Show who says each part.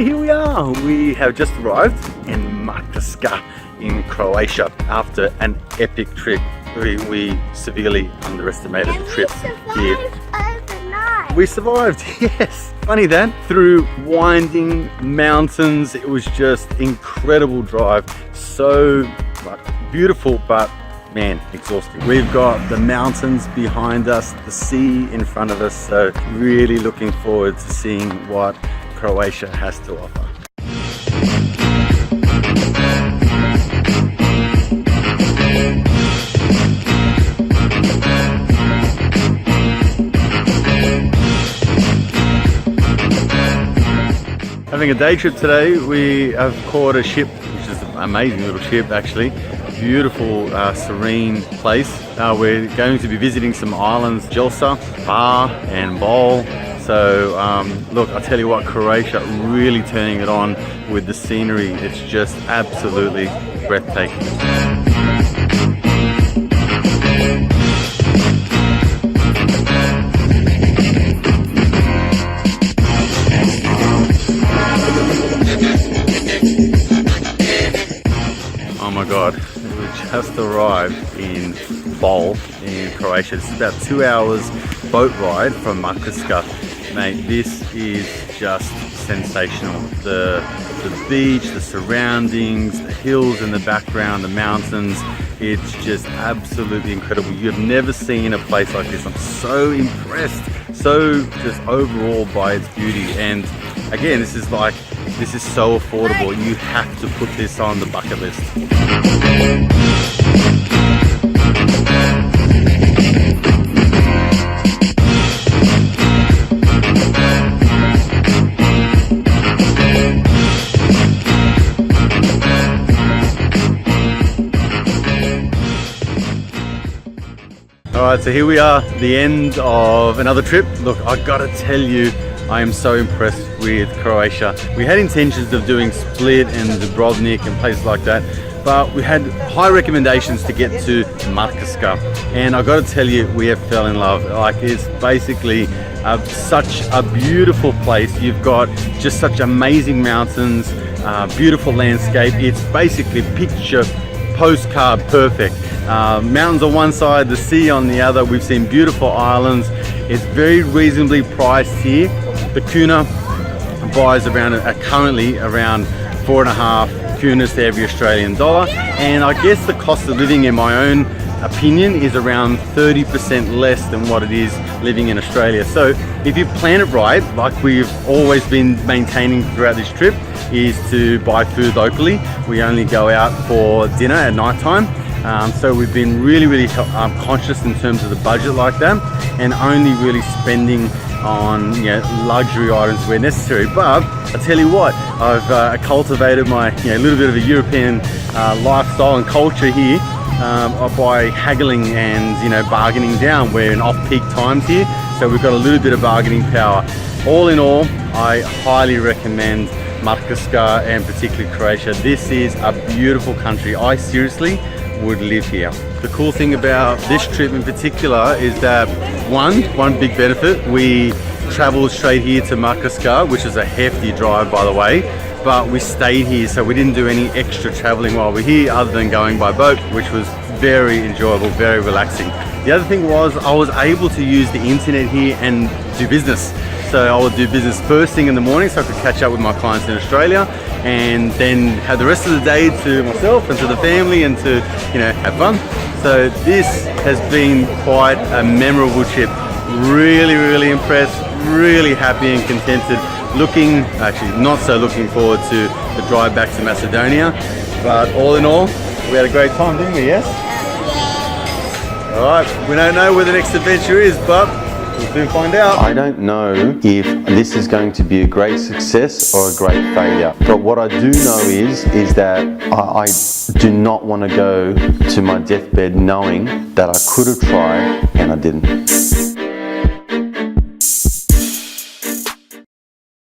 Speaker 1: here we are. We have just arrived in Makarska in Croatia after an epic trip. We severely underestimated the trip here. We survived, yes. Funny that, through winding mountains. It was just incredible drive. So beautiful, but man, exhausting. We've got the mountains behind us, the sea in front of us. So really looking forward to seeing what Croatia has to offer. Having a day trip today. We have caught a ship, which is an amazing little ship actually. Beautiful, serene place. We're going to be visiting some islands, Jelsa, Bar and Bol. So look, I'll tell you what, Croatia really turning it on with the scenery. It's just absolutely breathtaking. Oh my God, we just arrived in Bol in Croatia. It's about 2 hours boat ride from Makarska. Mate, this is just sensational. The beach, the surroundings, the hills in the background, the mountains, it's just absolutely incredible. You've never seen a place like this. I'm so impressed, so just overall by its beauty. And again, this is so affordable. You have to put this on the bucket list. Alright, so here we are, the end of another trip. Look, I gotta tell you, I am so impressed with Croatia. We had intentions of doing Split and Dubrovnik and places like that, but we had high recommendations to get to Makarska. And I gotta tell you, we have fell in love. Like, it's basically such a beautiful place. You've got just such amazing mountains, beautiful landscape. It's basically picture postcard perfect. Mountains on one side, the sea on the other. We've seen beautiful islands. It's very reasonably priced here. The kuna buys currently around 4.5 kunas to every Australian dollar, and I guess the cost of living, in my own opinion, is around 30% less than what it is living in Australia. So if you plan it right, like we've always been maintaining throughout this trip, is to buy food locally. We only go out for dinner at night time. So we've been really conscious in terms of the budget like that, and only really spending on luxury items where necessary. But I tell you what, I've cultivated my little bit of a European lifestyle and culture here by haggling and bargaining down. We're in off-peak times here, so we've got a little bit of bargaining power. All in all, I highly recommend Makarska and particularly Croatia. This is a beautiful country. I seriously would live here. The cool thing about this trip in particular is that one big benefit, we traveled straight here to Makarska, which is a hefty drive by the way, but we stayed here, so we didn't do any extra traveling while we're here other than going by boat, which was very enjoyable, very relaxing. The other thing was I was able to use the internet here and do business. So I would do business first thing in the morning so I could catch up with my clients in Australia, and then have the rest of the day to myself and to the family and to have fun. So this has been quite a memorable trip. Really impressed, really happy and contented. Not so looking forward to the drive back to Macedonia, but all in all, we had a great time, didn't we? Yes? All right, we don't know where the next adventure is, but we'll soon find out. I don't know if this is going to be a great success or a great failure, but what I do know is that I do not want to go to my deathbed knowing that I could have tried and I didn't.